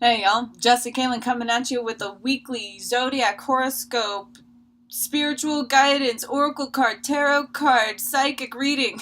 Hey y'all, Jessica Kaylin coming at you with a weekly zodiac horoscope, spiritual guidance, oracle card, tarot card, psychic reading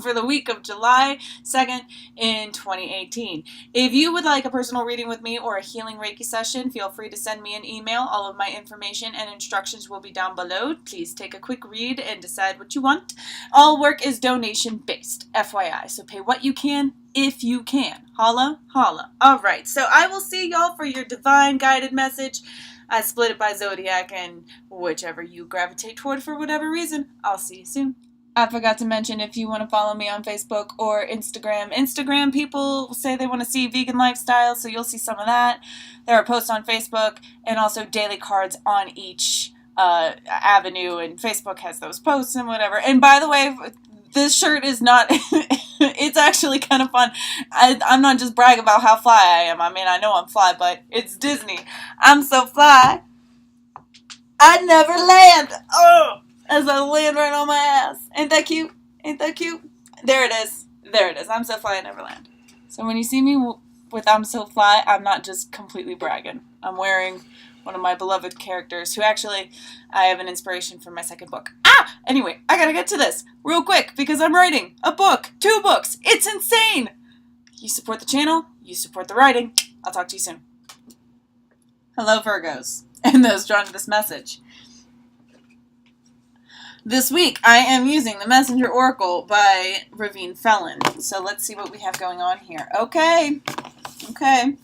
for the week of July 2nd in 2018. If you would like a personal reading with me or a healing Reiki session, feel free to send me an email. All of my information and instructions will be down below. Please take a quick read and decide what you want. All work is donation based, FYI, so pay what you can if you can. Holla, holla. Alright, so I will see y'all for your divine guided message. I split it by zodiac, and whichever you gravitate toward for whatever reason, I'll see you soon. I forgot to mention, if you want to follow me on Facebook or Instagram. Instagram people say they want to see vegan lifestyle, so you'll see some of that. There are posts on Facebook and also daily cards on each avenue, and Facebook has those posts and whatever. And by the way, this shirt is not, it's actually kind of fun. I'm not just bragging about how fly I am. I mean, I know I'm fly, but it's Disney. I'm so fly, I never land. Oh! As I land right on my ass. Ain't that cute? Ain't that cute? There it is. There it is. I'm so fly, I never land. So when you see me with I'm so fly, I'm not just completely bragging. I'm wearing one of my beloved characters who actually, I have an inspiration for my second book. Anyway, I gotta get to this real quick because I'm writing a book. 2 books. It's insane. You support the channel. You support the writing. I'll talk to you soon. Hello, Virgos, and those drawn to this message. This week, I am using the Messenger Oracle by Ravine Felon. So let's see what we have going on here. Okay. Okay.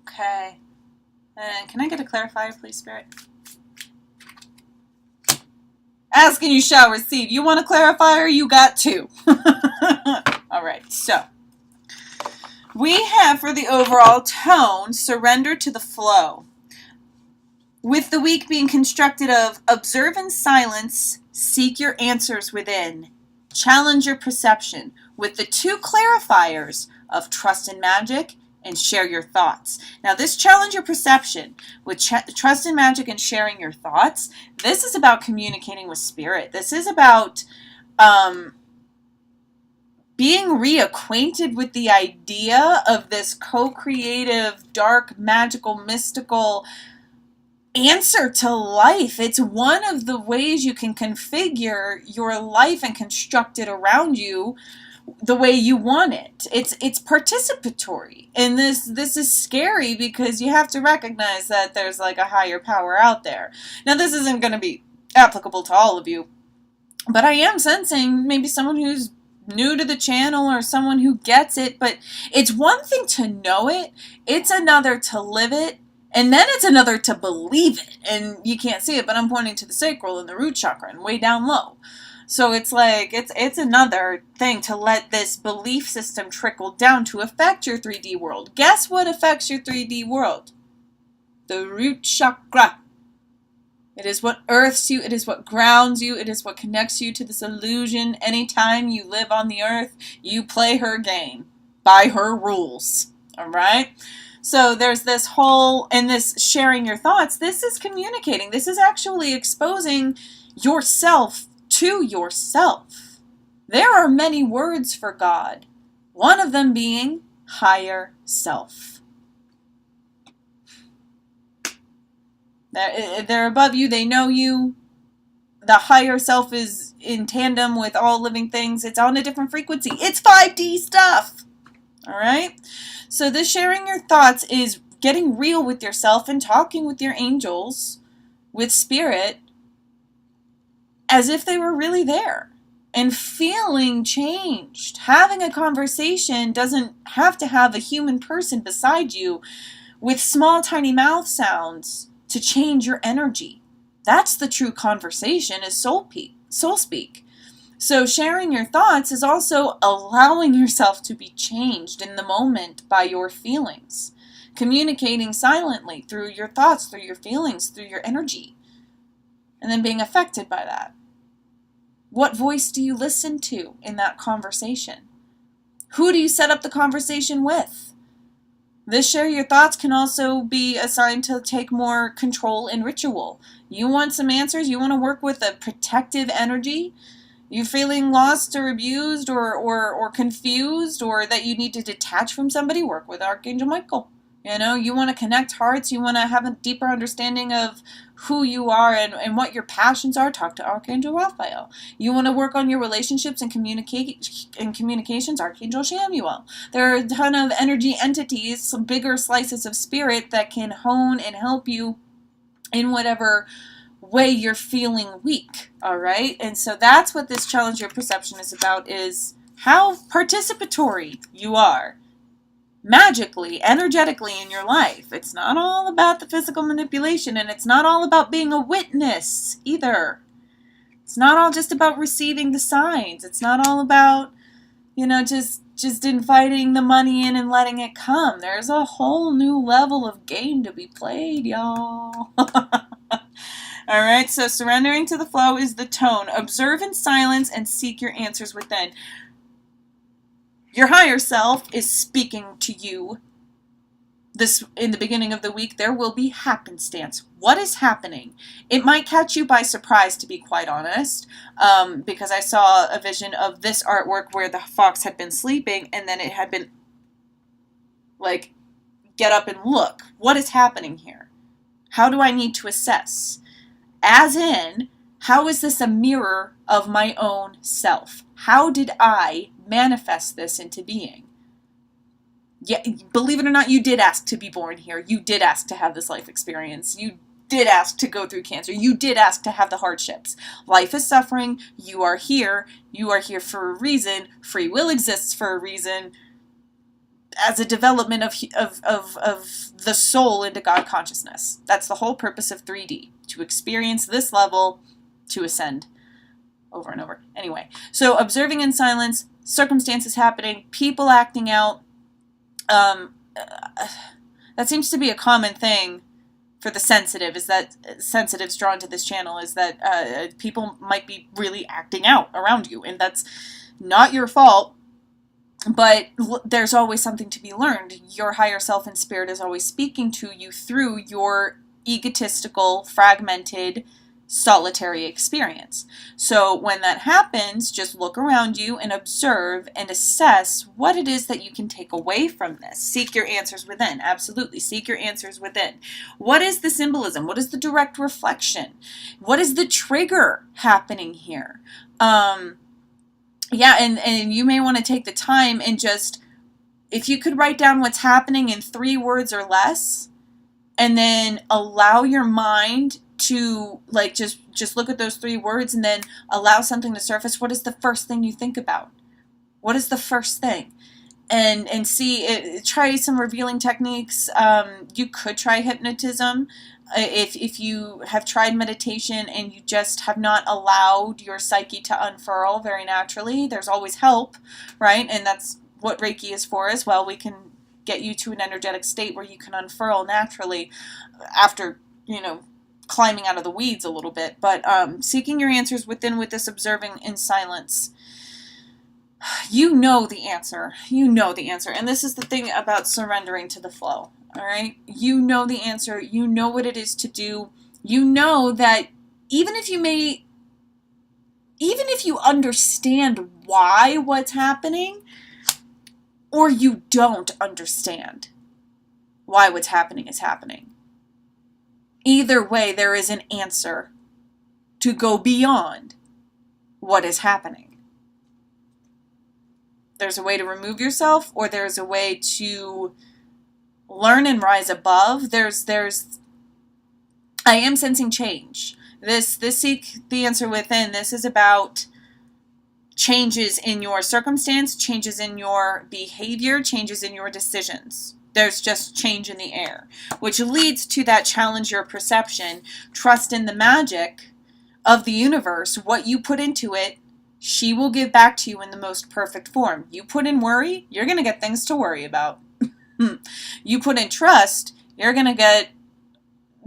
Okay. Can I get a clarifier, please, Spirit? Ask and you shall receive. You want a clarifier? You got 2. All right. So we have, for the overall tone, surrender to the flow. With the week being constructed of observe in silence, seek your answers within, challenge your perception, with the 2 clarifiers of trust in magic and share your thoughts. Now this challenge your perception with trust in magic and sharing your thoughts, this is about communicating with spirit. This is about being reacquainted with the idea of this co-creative, dark, magical, mystical answer to life. It's one of the ways you can configure your life and construct it around you the way you want it. It's participatory. And this is scary because you have to recognize that there's like a higher power out there. Now this isn't going to be applicable to all of you, but I am sensing maybe someone who's new to the channel or someone who gets it, but it's one thing to know it, it's another to live it, and then it's another to believe it. And you can't see it, but I'm pointing to the sacral and the root chakra and way down low. So it's like, it's another thing to let this belief system trickle down to affect your 3D world. Guess what affects your 3D world? The root chakra. It is what earths you, it is what grounds you, it is what connects you to this illusion. Anytime you live on the earth, you play her game by her rules. All right? So there's this whole, and this sharing your thoughts, this is communicating. This is actually exposing yourself to yourself. There are many words for God, one of them being higher self. They're above you, they know you. The higher self is in tandem with all living things. It's on a different frequency. It's 5D stuff. All right? So this sharing your thoughts is getting real with yourself and talking with your angels, with spirit, as if they were really there. And feeling changed. Having a conversation doesn't have to have a human person beside you with small, tiny mouth sounds to change your energy. That's the true conversation, is soul speak. So sharing your thoughts is also allowing yourself to be changed in the moment by your feelings. Communicating silently through your thoughts, through your feelings, through your energy. And then being affected by that. What voice do you listen to in that conversation? Who do you set up the conversation with? This share your thoughts can also be assigned to take more control in ritual. You want some answers? You want to work with a protective energy? You feeling lost or abused or confused, or that you need to detach from somebody? Work with Archangel Michael. You know, you want to connect hearts. You want to have a deeper understanding of who you are and what your passions are. Talk to Archangel Raphael. You want to work on your relationships and communications. Archangel Shamuel. There are a ton of energy entities, some bigger slices of spirit that can hone and help you in whatever way you're feeling weak. All right, and so that's what this challenge your perception is about: is how participatory you are magically, energetically in your life. It's not all about the physical manipulation, and it's not all about being a witness either. It's not all just about receiving the signs. It's not all about, just inviting the money in and letting it come. There's a whole new level of game to be played, y'all. All right, so surrendering to the flow is the tone. Observe in silence and seek your answers within. Your higher self is speaking to you. This in the beginning of the week, there will be happenstance. What is happening? It might catch you by surprise, to be quite honest, because I saw a vision of this artwork where the fox had been sleeping, and then it had been like, get up and look. What is happening here? How do I need to assess? As in, how is this a mirror of my own self? How did I manifest this into being? Yeah, believe it or not, you did ask to be born here. You did ask to have this life experience. You did ask to go through cancer. You did ask to have the hardships. Life is suffering. You are here. You are here for a reason. Free will exists for a reason. As a development of the soul into God consciousness. That's the whole purpose of 3D. To experience this level, to ascend over and over. Anyway, so observing in silence, circumstances happening, people acting out. That seems to be a common thing for the sensitive, is that sensitives drawn to this channel, is that people might be really acting out around you, and that's not your fault, but there's always something to be learned. Your higher self and spirit is always speaking to you through your egotistical, fragmented, solitary experience. So when that happens, just look around you and observe and assess what it is that you can take away from this. Seek your answers within. Absolutely. Seek your answers within. What is the symbolism? What is the direct reflection? What is the trigger happening here? And you may want to take the time and just, if you could write down what's happening in 3 words or less, and then allow your mind to just look at those 3 words and then allow something to surface. What is the first thing you think about? What is the first thing? And see, try some revealing techniques. You could try hypnotism. If you have tried meditation and you just have not allowed your psyche to unfurl very naturally, there's always help, right? And that's what Reiki is for as well. We can get you to an energetic state where you can unfurl naturally after, climbing out of the weeds a little bit. But seeking your answers within with this observing in silence. You know the answer. You know the answer. And this is the thing about surrendering to the flow. All right? You know the answer. You know what it is to do. You know that even if you understand why what's happening, or you don't understand why what's happening is happening, either way, there is an answer to go beyond what is happening. There's a way to remove yourself, or there's a way to learn and rise above. I am sensing change. This seek the answer within. This is about changes in your circumstance, changes in your behavior, changes in your decisions. There's just change in the air, which leads to that challenge your perception. Trust in the magic of the universe. What you put into it, she will give back to you in the most perfect form. You put in worry, you're going to get things to worry about. You put in trust, you're going to get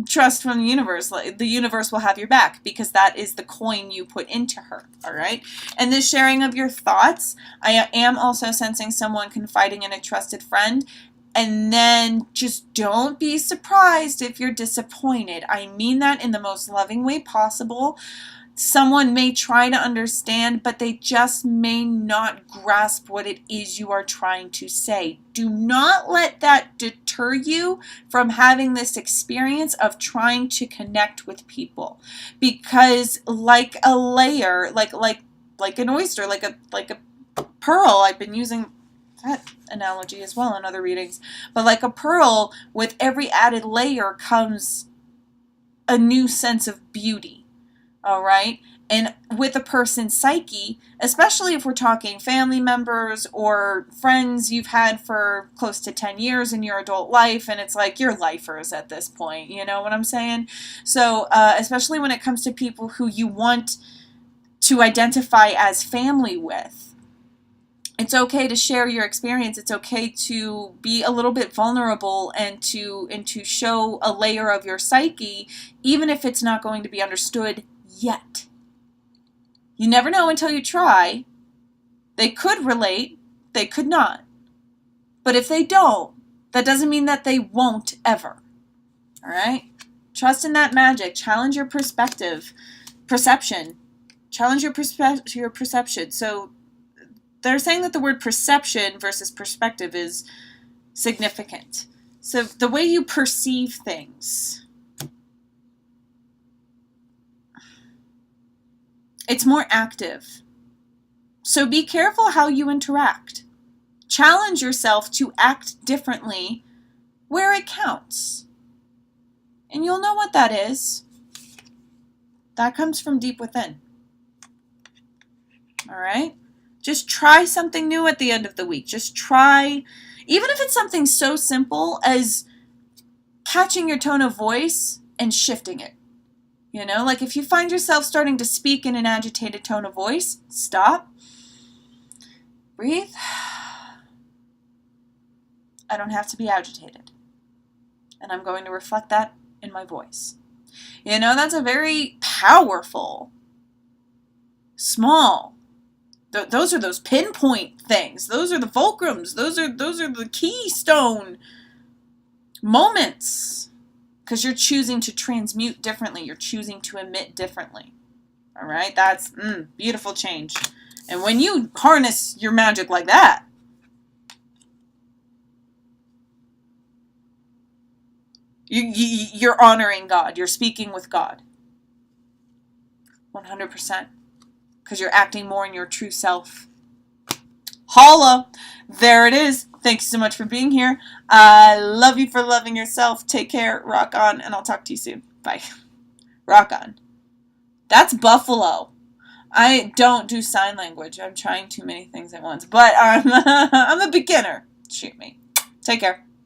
trust from the universe. The universe will have your back, because that is the coin you put into her. All right. And this sharing of your thoughts, I am also sensing someone confiding in a trusted friend. And then just don't be surprised if you're disappointed. I mean that in the most loving way possible. Someone may try to understand, but they just may not grasp what it is you are trying to say. Do not let that deter you from having this experience of trying to connect with people. Because like a layer, like an oyster, like a pearl, I've been using that analogy as well in other readings, but like a pearl, with every added layer comes a new sense of beauty. All right. And with a person's psyche, especially if we're talking family members or friends you've had for close to 10 years in your adult life, and it's like you're lifers at this point, you know what I'm saying? So especially when it comes to people who you want to identify as family with, it's okay to share your experience. It's okay to be a little bit vulnerable and to show a layer of your psyche, even if it's not going to be understood yet. You never know until you try. They could relate, they could not. But if they don't, that doesn't mean that they won't ever. All right? Trust in that magic. Challenge your perception. Challenge your perception. So they're saying that the word perception versus perspective is significant. So the way you perceive things, it's more active. So be careful how you interact. Challenge yourself to act differently where it counts. And you'll know what that is. That comes from deep within. All right? Just try something new at the end of the week. Just try, even if it's something so simple as catching your tone of voice and shifting it. You know, like if you find yourself starting to speak in an agitated tone of voice, stop, breathe. I don't have to be agitated. And I'm going to reflect that in my voice. You know, that's a very powerful, small, those are those pinpoint things. Those are the fulcrums. Those are the keystone moments. Because you're choosing to transmute differently. You're choosing to emit differently. All right? That's beautiful change. And when you harness your magic like that, you're honoring God. You're speaking with God. 100%. Because you're acting more in your true self. Holla! There it is. Thanks so much for being here. I love you for loving yourself. Take care. Rock on. And I'll talk to you soon. Bye. Rock on. That's Buffalo. I don't do sign language. I'm trying too many things at once. But I'm a beginner. Shoot me. Take care.